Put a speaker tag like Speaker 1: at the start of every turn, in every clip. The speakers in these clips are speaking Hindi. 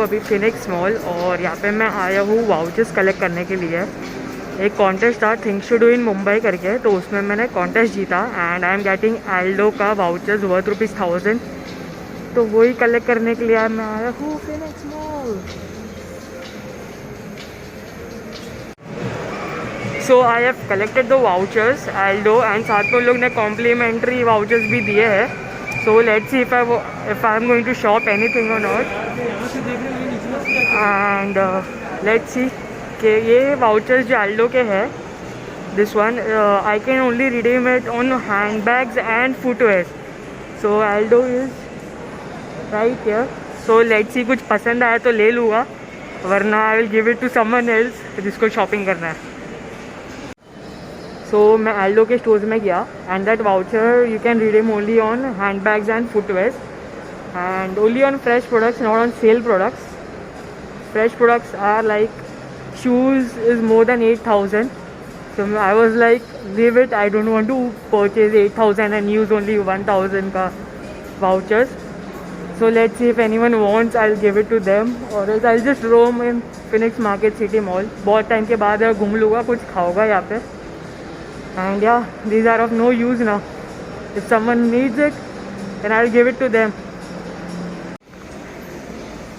Speaker 1: अभी फिनिक्स मॉल और यहाँ पे मैं आया हूँ वाउचर्स कलेक्ट करने के लिए। एक कॉन्टेस्ट था things to do in Mumbai करके, तो उसमें मैंने कॉन्टेस्ट जीता and I am getting Aldo का वाउचर्स वर्थ ₹1000। तो वही कलेक्ट करने के लिए मैं आया हूँ Phoenix mall. So I have collected the vouchers Aldo and साथ में लोग ने कॉम्प्लीमेंट्री वाउचर्स भी दिए हैं। So let's see if I am going to shop anything और नॉट एंड लेट्स सी कि ये वाउचर्स जो एल्डो के हैं, this one I can only redeem it on handbags and footwear. So Aldo is right here. So let's see कुछ पसंद आया तो ले लूँगा, वरना I will give it to someone else जिसको शॉपिंग करना है। सो मैं एल्डो के स्टोर्स में गया and that voucher you can redeem only on handbags and footwear and only on fresh products, not on sale products. Fresh products are like shoes is more than 8,000. So I was like, leave it, I don't want to purchase 8,000 and use only 1,000 ka vouchers. So let's see if anyone wants, I'll give it to them or else I'll just roam in Phoenix Market City Mall. बहुत टाइम के बाद घूम लूँगा, कुछ खाऊंगा यहाँ पे। And yeah, these are of no use now. If someone needs it, then I'll give it to them.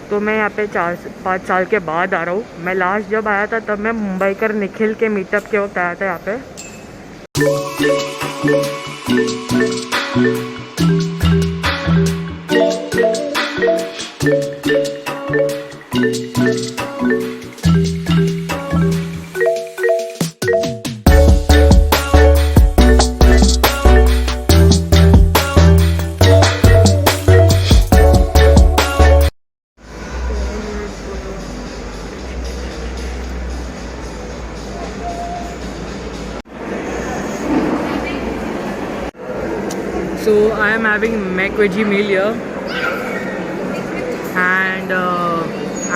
Speaker 1: तो मैं यहाँ पे 4-5 साल के बाद आ रहा हूँ। मैं लास्ट जब आया था तब मैं मुंबई कर निखिल के मीटअप के वक्त आया था यहाँ पे। So I am having mac veggie meal here and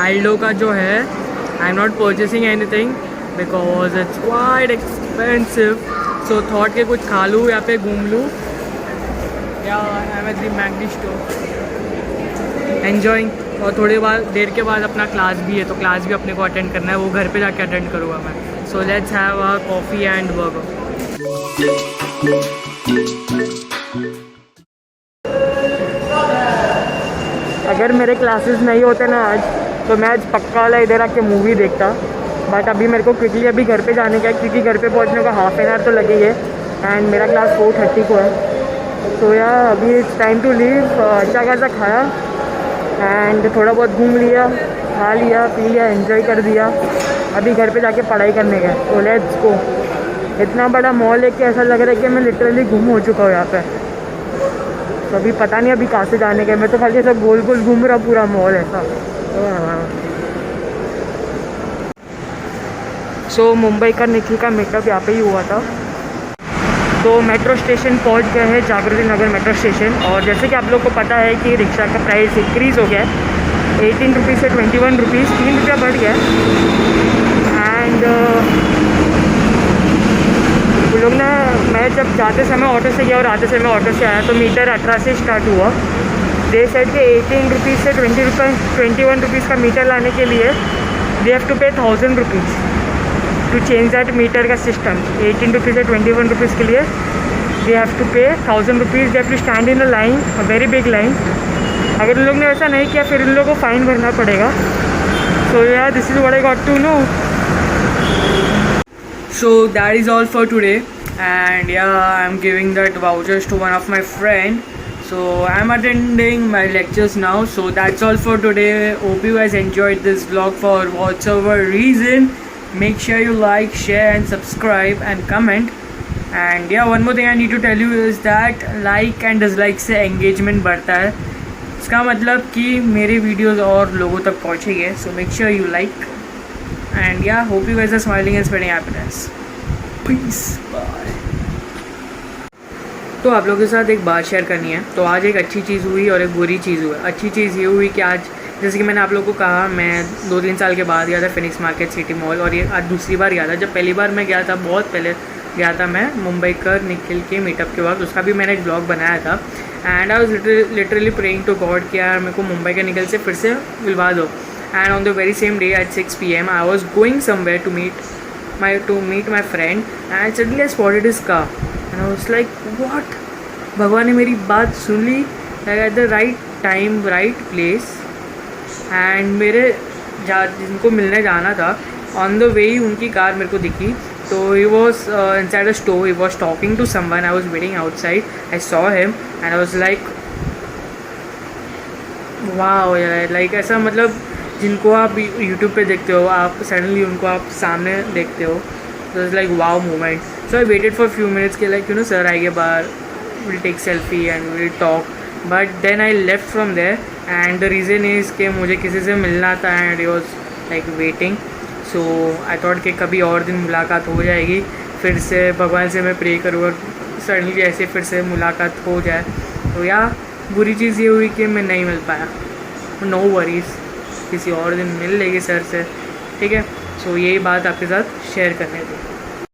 Speaker 1: Aldo का जो है I am not purchasing anything because it's quite expensive. So thought के कुछ खा लूँ यहाँ पे घूम लूँ। Yeah, I am at the Magdi store enjoying। और थोड़ी देर के बाद अपना क्लास भी है, तो क्लास भी अपने को अटेंड करना है, वो घर पे जाके अटेंड करूँगा मैं। So let's have a coffee and burger। अगर मेरे क्लासेस नहीं होते ना आज, तो मैं आज पक्का वाला इधर आके मूवी देखता। बट अभी मेरे को क्विकली अभी घर पे जाने का है, क्योंकि घर पे पहुंचने का हाफ एन आवर तो लगेगी एंड मेरा क्लास 4:30 को है। तो यार अभी इट्स टाइम टू लीव। अच्छा खासा खाया एंड थोड़ा बहुत घूम लिया, खा लिया, पी लिया, एंजॉय कर दिया। अभी घर पे जाके पढ़ाई करने का। तो लेट्स गो। इतना बड़ा मॉल है कि ऐसा लग रहा है कि मैं लिटरली घूम हो चुका हूँ यहाँ पे। तो अभी पता नहीं अभी कहाँ से जाने का। मैं तो खाली सब गोल गोल घूम रहा पूरा मॉल ऐसा। सो मुंबई का निखिल का मीटअप यहाँ पे ही हुआ था। तो मेट्रो स्टेशन पहुँच गए हैं, जागृति नगर मेट्रो स्टेशन। और जैसे कि आप लोग को पता है कि रिक्शा का प्राइस इंक्रीज़ हो गया है 18 रुपीज़ से 21 रुपीज़, 3 रुपया बढ़ गया है। एंड वो लोग ना, मैं जब जाते समय ऑटो से गया और आते समय ऑटो से आया तो मीटर 18 से स्टार्ट हुआ। दे सेड के 18 रुपीज़ से 21 रुपीज़ का मीटर लाने के लिए दे have to pay 1000 rupees to change that meter का सिस्टम। 18 रुपीज़ से 21 रुपीज़ के लिए दे have to pay 1000 rupees. They have to stand in a line, a very big line. अगर उन लोग ने ऐसा नहीं किया फिर उन लोगों को फ़ाइन भरना पड़ेगा। सो यार this is what I got to know. So that is all for today, and yeah, I'm giving that vouchers to one of my friend. So I'm attending my lectures now. So that's all for today. Hope you guys enjoyed this vlog for whatsoever reason. Make sure you like, share and subscribe and comment. And yeah, one more thing I need to tell you is that like and dislike से engagement बढ़ता है। इसका मतलब कि मेरे वीडियोस और लोगों तक पहुँचेंगे। So make sure you like. And yeah, hope you guys are smiling and spreading happiness. Peace. Bye. तो आप लोगों के साथ एक बात शेयर करनी है। तो आज एक अच्छी चीज़ हुई और एक बुरी चीज़ हुई। अच्छी चीज़ ये हुई कि आज जैसे कि मैंने आप लोगों को कहा, मैं 2-3 साल के बाद गया था फिनिक्स मार्केट सिटी मॉल, और ये आज दूसरी बार गया था। जब पहली बार मैं गया था, बहुत पहले गया था मैं मुंबई कर निखिल के मीटअप के वक्त, उसका भी मैंने एक ब्लॉग बनाया था। And I was literally praying to God कि यार मेरे को मुंबई के निखिल से फिर से मिलवा दो। and on the very same day at 6 p.m. I was going somewhere to meet my friend, and suddenly I spotted his car and I was like, what? भगवान ने मेरी बात सुन ली, like at the right time right place, and मेरे जिनको मिलने जाना था on the way उनकी कार मेरे को दिखी. So he was inside a store, he was talking to someone, I was waiting outside, I saw him and I was like वाह यार. लाइक ऐसा मतलब जिनको आप यूट्यूब पे देखते हो, आप सडनली उनको आप सामने देखते हो, तो it's like wow moment. So I waited for few minutes के लाइक सर आएंगे बाहर, will take selfie and will talk, but then I left from there and the reason is कि मुझे किसी से मिलना था and he was like waiting. So I thought कि कभी और दिन मुलाकात हो जाएगी, फिर से भगवान से मैं प्रे करूँगा सडनली ऐसे फिर से मुलाकात हो जाए. तो या बुरी चीज़ ये हुई कि मैं नहीं मिल पाया. नो वरीज़, किसी और दिन मिल लेगी सर से, ठीक है. सो यही बात आपके साथ शेयर करने थी.